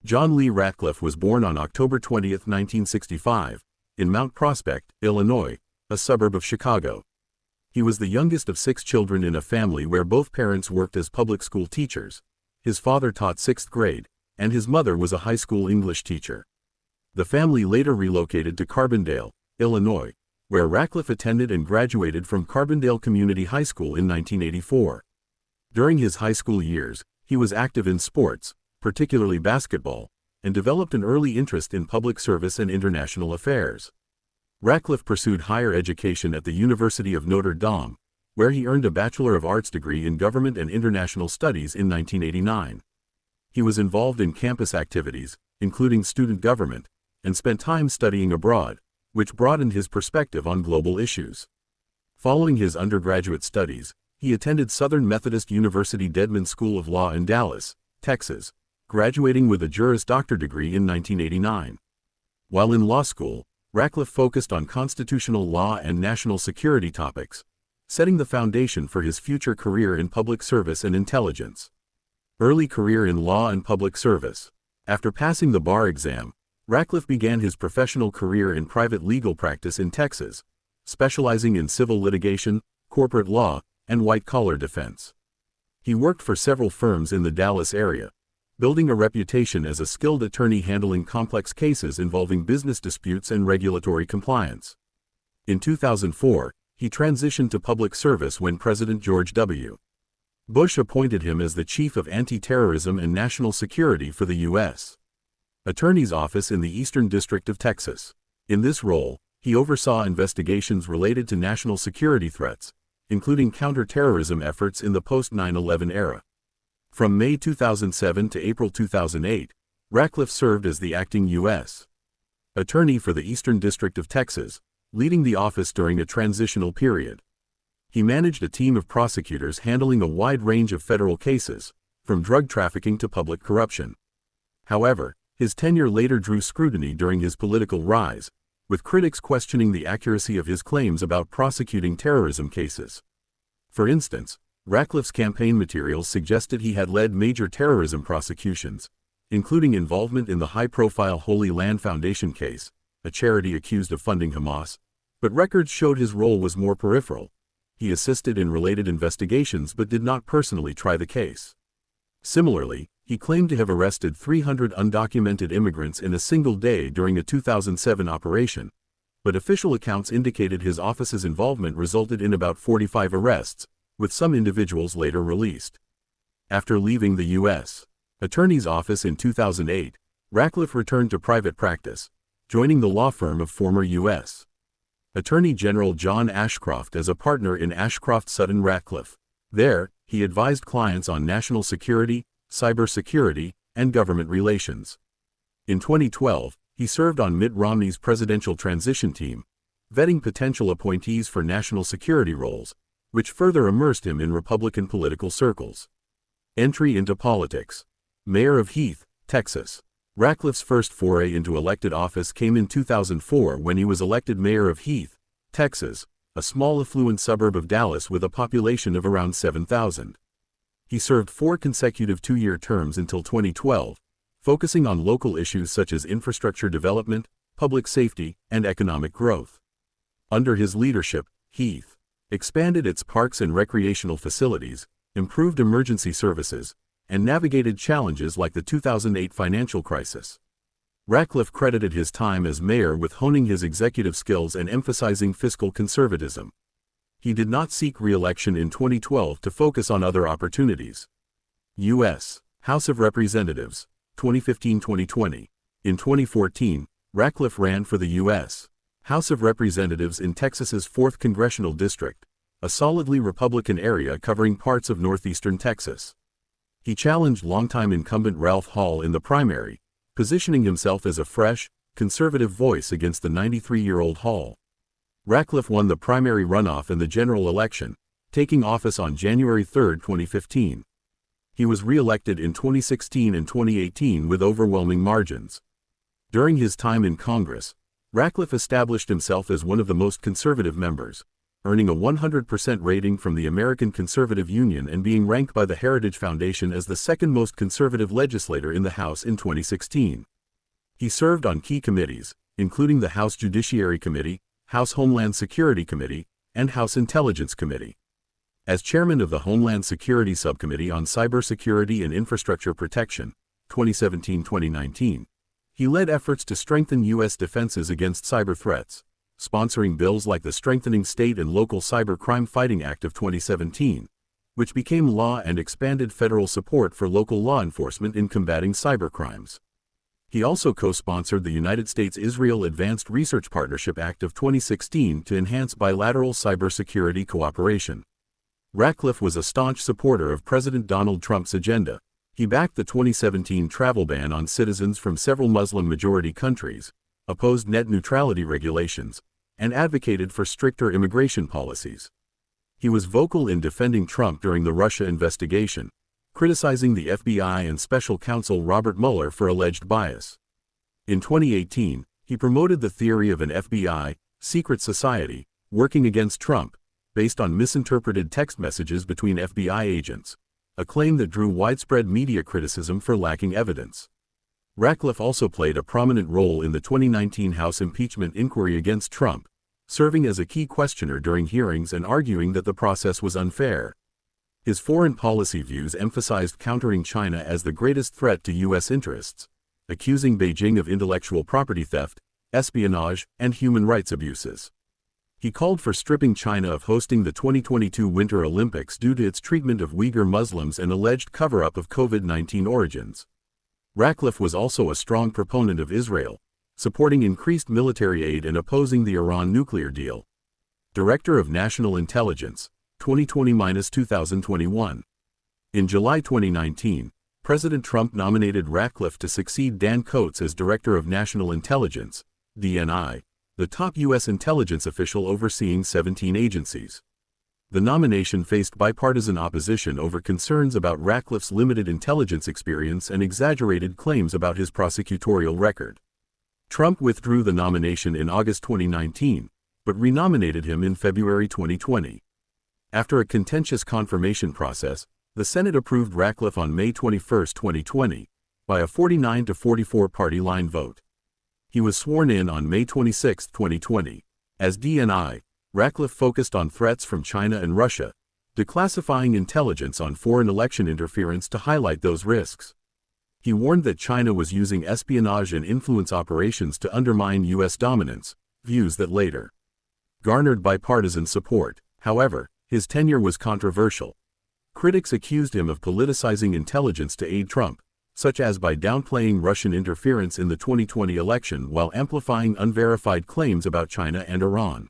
John Lee Ratcliffe was born on October 20, 1965, in Mount Prospect, Illinois, a suburb of Chicago. He was the youngest of 6 children in a family where both parents worked as public school teachers. His father taught 6th grade, and his mother was a high school English teacher. The family later relocated to Carbondale, Illinois, where Ratcliffe attended and graduated from Carbondale Community High School in 1984. During his high school years, he was active in sports, particularly basketball, and developed an early interest in public service and international affairs. Ratcliffe pursued higher education at the University of Notre Dame, where he earned a Bachelor of Arts degree in Government and International Studies in 1989. He was involved in campus activities, including student government, and spent time studying abroad, which broadened his perspective on global issues. Following his undergraduate studies, he attended Southern Methodist University Dedman School of Law in Dallas, Texas, graduating with a Juris Doctor degree in 1989. While in law school, Ratcliffe focused on constitutional law and national security topics, setting the foundation for his future career in public service and intelligence. Early career in law and public service. After passing the bar exam, Ratcliffe began his professional career in private legal practice in Texas, specializing in civil litigation, corporate law, and white-collar defense. He worked for several firms in the Dallas area, building a reputation as a skilled attorney handling complex cases involving business disputes and regulatory compliance. In 2004, he transitioned to public service when President George W. Bush appointed him as the Chief of Anti-Terrorism and National Security for the U.S. Attorney's Office in the Eastern District of Texas. In this role, he oversaw investigations related to national security threats, including counterterrorism efforts in the post-9/11 era. From May 2007 to April 2008, Ratcliffe served as the Acting U.S. Attorney for the Eastern District of Texas, leading the office during a transitional period. He managed a team of prosecutors handling a wide range of federal cases, from drug trafficking to public corruption. However, his tenure later drew scrutiny during his political rise, with critics questioning the accuracy of his claims about prosecuting terrorism cases. For instance, Ratcliffe's campaign materials suggested he had led major terrorism prosecutions, including involvement in the high-profile Holy Land Foundation case, a charity accused of funding Hamas, but records showed his role was more peripheral. He assisted in related investigations but did not personally try the case. Similarly, he claimed to have arrested 300 undocumented immigrants in a single day during a 2007 operation, but official accounts indicated his office's involvement resulted in about 45 arrests, with some individuals later released. After leaving the U.S. Attorney's Office in 2008, Ratcliffe returned to private practice, joining the law firm of former U.S. Attorney General John Ashcroft as a partner in Ashcroft Sutton Ratcliffe. There, he advised clients on national security, cybersecurity, and government relations. In 2012, he served on Mitt Romney's presidential transition team, vetting potential appointees for national security roles, which further immersed him in Republican political circles. Entry into politics. Mayor of Heath, Texas. Ratcliffe's first foray into elected office came in 2004 when he was elected mayor of Heath, Texas, a small affluent suburb of Dallas with a population of around 7,000. He served 4 consecutive 2-year terms until 2012, focusing on local issues such as infrastructure development, public safety, and economic growth. Under his leadership, Heath expanded its parks and recreational facilities, improved emergency services, and navigated challenges like the 2008 financial crisis. Ratcliffe credited his time as mayor with honing his executive skills and emphasizing fiscal conservatism. He did not seek re-election in 2012 to focus on other opportunities. U.S. House of Representatives, 2015-2020. In 2014, Ratcliffe ran for the U.S. House of Representatives in Texas's 4th Congressional District, a solidly Republican area covering parts of northeastern Texas. He challenged longtime incumbent Ralph Hall in the primary, positioning himself as a fresh, conservative voice against the 93-year-old Hall. Ratcliffe won the primary runoff in the general election, taking office on January 3, 2015. He was re-elected in 2016 and 2018 with overwhelming margins. During his time in Congress, Ratcliffe established himself as one of the most conservative members, earning a 100% rating from the American Conservative Union and being ranked by the Heritage Foundation as the second most conservative legislator in the House in 2016. He served on key committees, including the House Judiciary Committee, House Homeland Security Committee, and House Intelligence Committee. As chairman of the Homeland Security Subcommittee on Cybersecurity and Infrastructure Protection, 2017-2019, he led efforts to strengthen U.S. defenses against cyber threats, sponsoring bills like the Strengthening State and Local Cybercrime Fighting Act of 2017, which became law and expanded federal support for local law enforcement in combating cybercrimes. He also co-sponsored the United States-Israel Advanced Research Partnership Act of 2016 to enhance bilateral cybersecurity cooperation. Ratcliffe was a staunch supporter of President Donald Trump's agenda. He backed the 2017 travel ban on citizens from several Muslim-majority countries, opposed net neutrality regulations, and advocated for stricter immigration policies. He was vocal in defending Trump during the Russia investigation, criticizing the FBI and special counsel Robert Mueller for alleged bias. In 2018, he promoted the theory of an FBI, secret society, working against Trump, based on misinterpreted text messages between FBI agents, a claim that drew widespread media criticism for lacking evidence. Ratcliffe also played a prominent role in the 2019 House impeachment inquiry against Trump, serving as a key questioner during hearings and arguing that the process was unfair. His foreign policy views emphasized countering China as the greatest threat to U.S. interests, accusing Beijing of intellectual property theft, espionage, and human rights abuses. He called for stripping China of hosting the 2022 Winter Olympics due to its treatment of Uyghur Muslims and alleged cover-up of COVID-19 origins. Ratcliffe was also a strong proponent of Israel, supporting increased military aid and opposing the Iran nuclear deal. Director of National Intelligence, 2020-2021. In July 2019, President Trump nominated Ratcliffe to succeed Dan Coats as Director of National Intelligence, DNI, the top U.S. intelligence official overseeing 17 agencies. The nomination faced bipartisan opposition over concerns about Ratcliffe's limited intelligence experience and exaggerated claims about his prosecutorial record. Trump withdrew the nomination in August 2019, but renominated him in February 2020. After a contentious confirmation process, the Senate approved Ratcliffe on May 21, 2020, by a 49-44 party line vote. He was sworn in on May 26, 2020. As DNI, Ratcliffe focused on threats from China and Russia, declassifying intelligence on foreign election interference to highlight those risks. He warned that China was using espionage and influence operations to undermine U.S. dominance, views that later garnered bipartisan support. However, his tenure was controversial. Critics accused him of politicizing intelligence to aid Trump, such as by downplaying Russian interference in the 2020 election while amplifying unverified claims about China and Iran.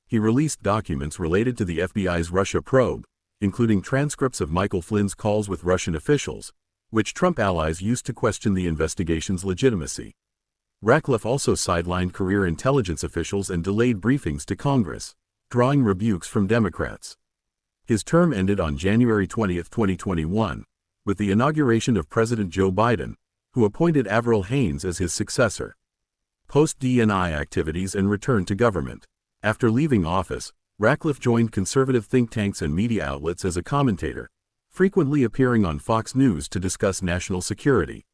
He released documents related to the FBI's Russia probe, including transcripts of Michael Flynn's calls with Russian officials, which Trump allies used to question the investigation's legitimacy. Ratcliffe also sidelined career intelligence officials and delayed briefings to Congress, drawing rebukes from Democrats. His term ended on January 20, 2021, with the inauguration of President Joe Biden, who appointed Avril Haines as his successor. Post-DNI activities and return to government. After leaving office, Ratcliffe joined conservative think tanks and media outlets as a commentator, frequently appearing on Fox News to discuss national security.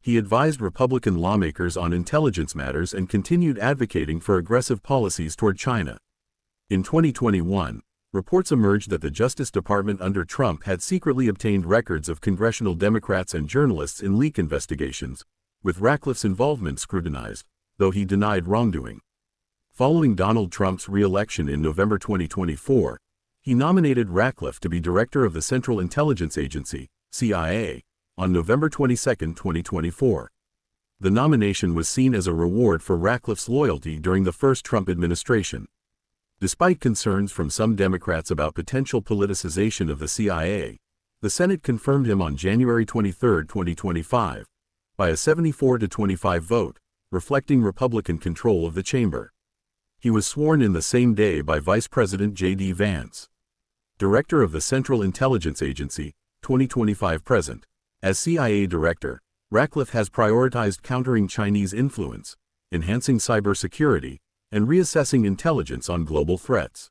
He advised Republican lawmakers on intelligence matters and continued advocating for aggressive policies toward China. In 2021, reports emerged that the Justice Department under Trump had secretly obtained records of congressional Democrats and journalists in leak investigations, with Ratcliffe's involvement scrutinized, though he denied wrongdoing. Following Donald Trump's re-election in November 2024, he nominated Ratcliffe to be director of the Central Intelligence Agency, CIA, on November 22, 2024. The nomination was seen as a reward for Ratcliffe's loyalty during the first Trump administration. Despite concerns from some Democrats about potential politicization of the CIA, the Senate confirmed him on January 23, 2025, by a 74-25 vote, reflecting Republican control of the chamber. He was sworn in the same day by Vice President J.D. Vance. Director of the Central Intelligence Agency, 2025-present. As CIA Director, Ratcliffe has prioritized countering Chinese influence, enhancing cybersecurity, and reassessing intelligence on global threats.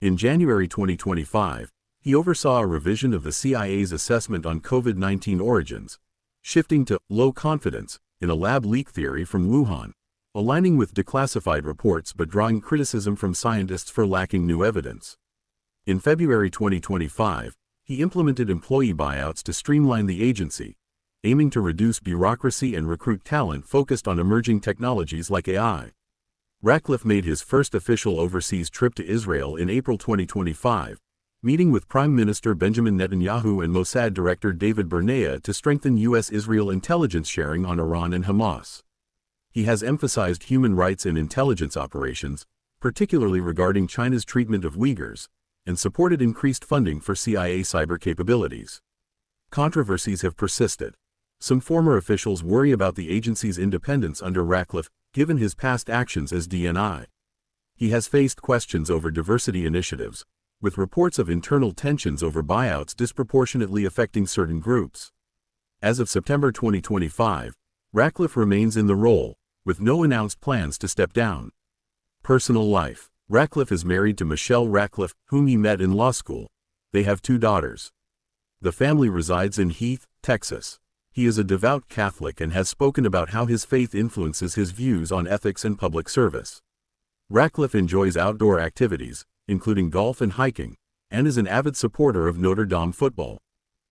In January 2025, he oversaw a revision of the CIA's assessment on COVID-19 origins, shifting to low confidence in a lab leak theory from Wuhan, aligning with declassified reports but drawing criticism from scientists for lacking new evidence. In February 2025, he implemented employee buyouts to streamline the agency, aiming to reduce bureaucracy and recruit talent focused on emerging technologies like AI. Ratcliffe made his first official overseas trip to Israel in April 2025, meeting with Prime Minister Benjamin Netanyahu and Mossad Director David Barnea to strengthen U.S.-Israel intelligence sharing on Iran and Hamas. He has emphasized human rights in intelligence operations, particularly regarding China's treatment of Uyghurs, and supported increased funding for CIA cyber capabilities. Controversies have persisted. Some former officials worry about the agency's independence under Ratcliffe, given his past actions as DNI. He has faced questions over diversity initiatives, with reports of internal tensions over buyouts disproportionately affecting certain groups. As of September 2025, Ratcliffe remains in the role, with no announced plans to step down. Personal life. Ratcliffe is married to Michelle Ratcliffe, whom he met in law school. They have 2 daughters. The family resides in Heath, Texas. He is a devout Catholic and has spoken about how his faith influences his views on ethics and public service. Ratcliffe enjoys outdoor activities, including golf and hiking, and is an avid supporter of Notre Dame football.